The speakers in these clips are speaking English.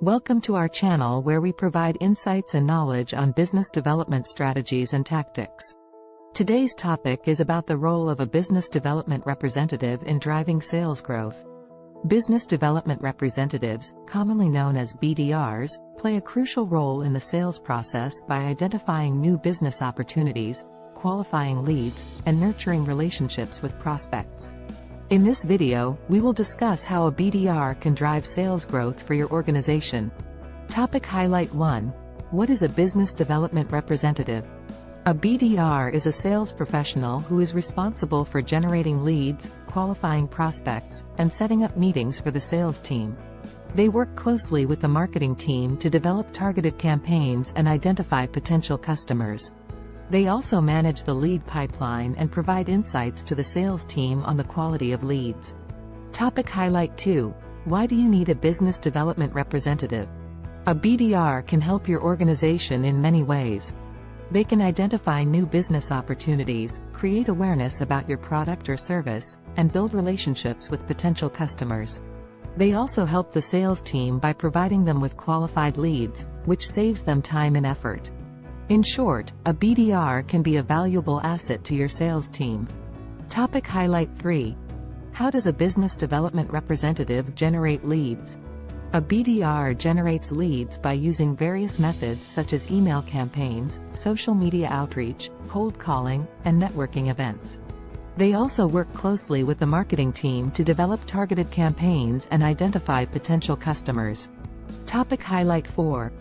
Welcome to our channel where we provide insights and knowledge on business development strategies and tactics. Today's topic is about the role of a business development representative in driving sales growth. Business development representatives, commonly known as BDRs, play a crucial role in the sales process by identifying new business opportunities, qualifying leads, and nurturing relationships with prospects. In this video, we will discuss how a BDR can drive sales growth for your organization. Topic Highlight 1. What is a business development representative? A BDR is a sales professional who is responsible for generating leads, qualifying prospects, and setting up meetings for the sales team. They work closely with the marketing team to develop targeted campaigns and identify potential customers. They also manage the lead pipeline and provide insights to the sales team on the quality of leads. Topic Highlight 2. Why do you need a business development representative? A BDR can help your organization in many ways. They can identify new business opportunities, create awareness about your product or service, and build relationships with potential customers. They also help the sales team by providing them with qualified leads, which saves them time and effort. In short, a BDR can be a valuable asset to your sales team. Topic Highlight 3. How does a business development representative generate leads? A BDR generates leads by using various methods such as email campaigns, social media outreach, cold calling, and networking events. They also work closely with the marketing team to develop targeted campaigns and identify potential customers. Topic Highlight 4.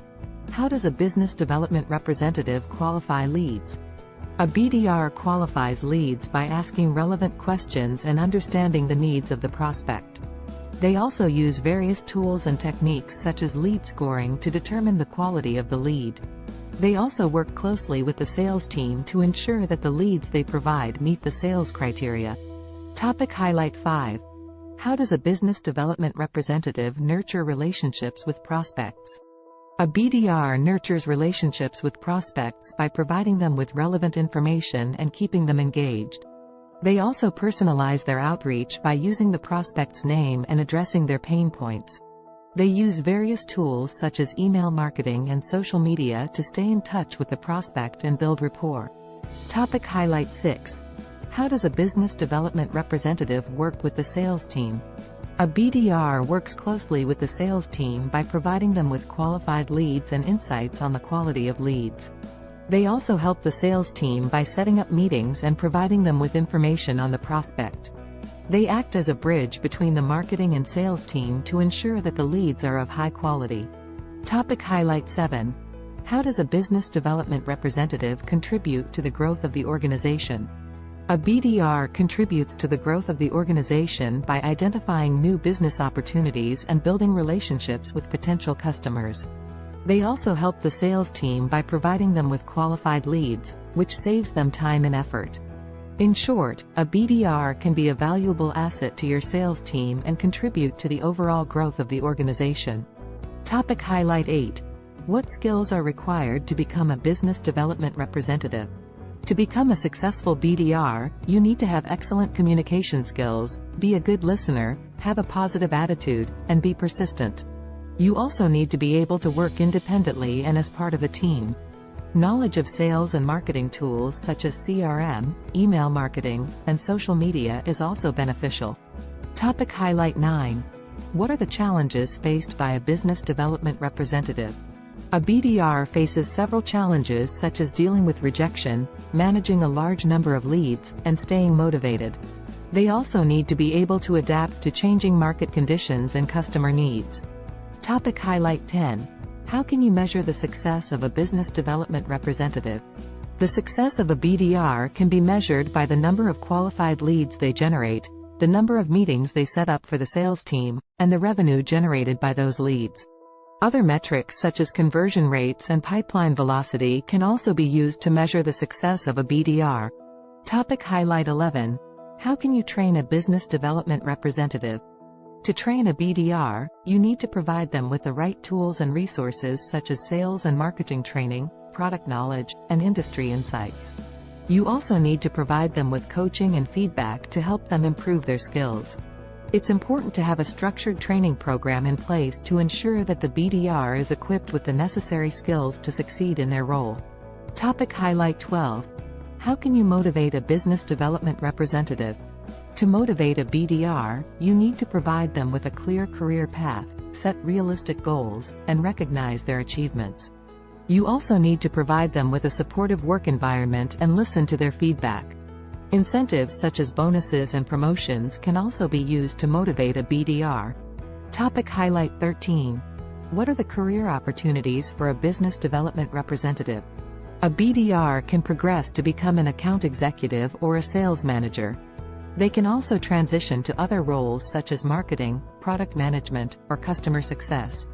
How does a business development representative qualify leads? A BDR qualifies leads by asking relevant questions and understanding the needs of the prospect. They also use various tools and techniques such as lead scoring to determine the quality of the lead. They also work closely with the sales team to ensure that the leads they provide meet the sales criteria. Topic Highlight 5. How does a business development representative nurture relationships with prospects? A BDR nurtures relationships with prospects by providing them with relevant information and keeping them engaged. They also personalize their outreach by using the prospect's name and addressing their pain points. They use various tools such as email marketing and social media to stay in touch with the prospect and build rapport. Topic Highlight 6. How does a business development representative work with the sales team? A BDR works closely with the sales team by providing them with qualified leads and insights on the quality of leads. They also help the sales team by setting up meetings and providing them with information on the prospect. They act as a bridge between the marketing and sales team to ensure that the leads are of high quality. Topic Highlight 7. How does a business development representative contribute to the growth of the organization? A BDR contributes to the growth of the organization by identifying new business opportunities and building relationships with potential customers. They also help the sales team by providing them with qualified leads, which saves them time and effort. In short, a BDR can be a valuable asset to your sales team and contribute to the overall growth of the organization. Topic Highlight 8. What skills are required to become a business development representative? To become a successful BDR, you need to have excellent communication skills, be a good listener, have a positive attitude, and be persistent. You also need to be able to work independently and as part of a team. Knowledge of sales and marketing tools such as CRM, email marketing, and social media is also beneficial. Topic Highlight 9. What are the challenges faced by a business development representative? A BDR faces several challenges such as dealing with rejection, managing a large number of leads, and staying motivated. They also need to be able to adapt to changing market conditions and customer needs. Topic Highlight 10. How can you measure the success of a business development representative? The success of a BDR can be measured by the number of qualified leads they generate, the number of meetings they set up for the sales team, and the revenue generated by those leads. Other metrics such as conversion rates and pipeline velocity can also be used to measure the success of a BDR. Topic Highlight 11. How can you train a business development representative? To train a BDR, you need to provide them with the right tools and resources such as sales and marketing training, product knowledge, and industry insights. You also need to provide them with coaching and feedback to help them improve their skills. It's important to have a structured training program in place to ensure that the BDR is equipped with the necessary skills to succeed in their role. Topic Highlight 12. How can you motivate a business development representative? To motivate a BDR, you need to provide them with a clear career path, set realistic goals, and recognize their achievements. You also need to provide them with a supportive work environment and listen to their feedback. Incentives such as bonuses and promotions can also be used to motivate a BDR. Topic Highlight 13. What are the career opportunities for a business development representative? A BDR can progress to become an account executive or a sales manager. They can also transition to other roles such as marketing, product management, or customer success.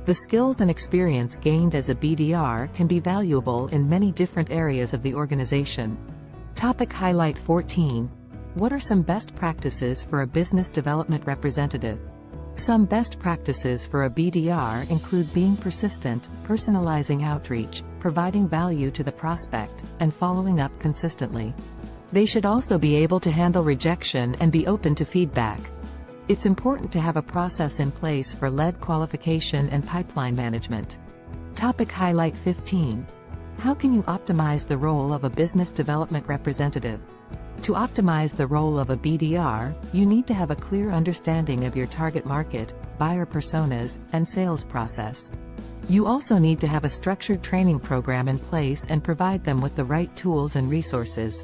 The skills and experience gained as a BDR can be valuable in many different areas of the organization. Topic Highlight 14. What are some best practices for a business development representative? Some best practices for a BDR include being persistent, personalizing outreach, providing value to the prospect, and following up consistently. They should also be able to handle rejection and be open to feedback. It's important to have a process in place for lead qualification and pipeline management. Topic Highlight 15. How can you optimize the role of a business development representative? To optimize the role of a BDR, you need to have a clear understanding of your target market, buyer personas, and sales process. You also need to have a structured training program in place and provide them with the right tools and resources.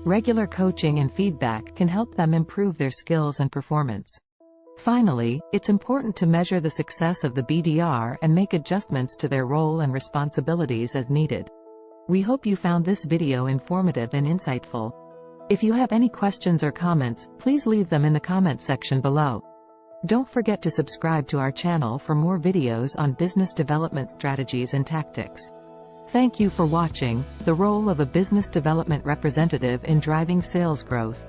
Regular coaching and feedback can help them improve their skills and performance. Finally, it's important to measure the success of the BDR and make adjustments to their role and responsibilities as needed. We hope you found this video informative and insightful. If you have any questions or comments, please leave them in the comment section below. Don't forget to subscribe to our channel for more videos on business development strategies and tactics. Thank you for watching. The role of a business development representative in driving sales growth.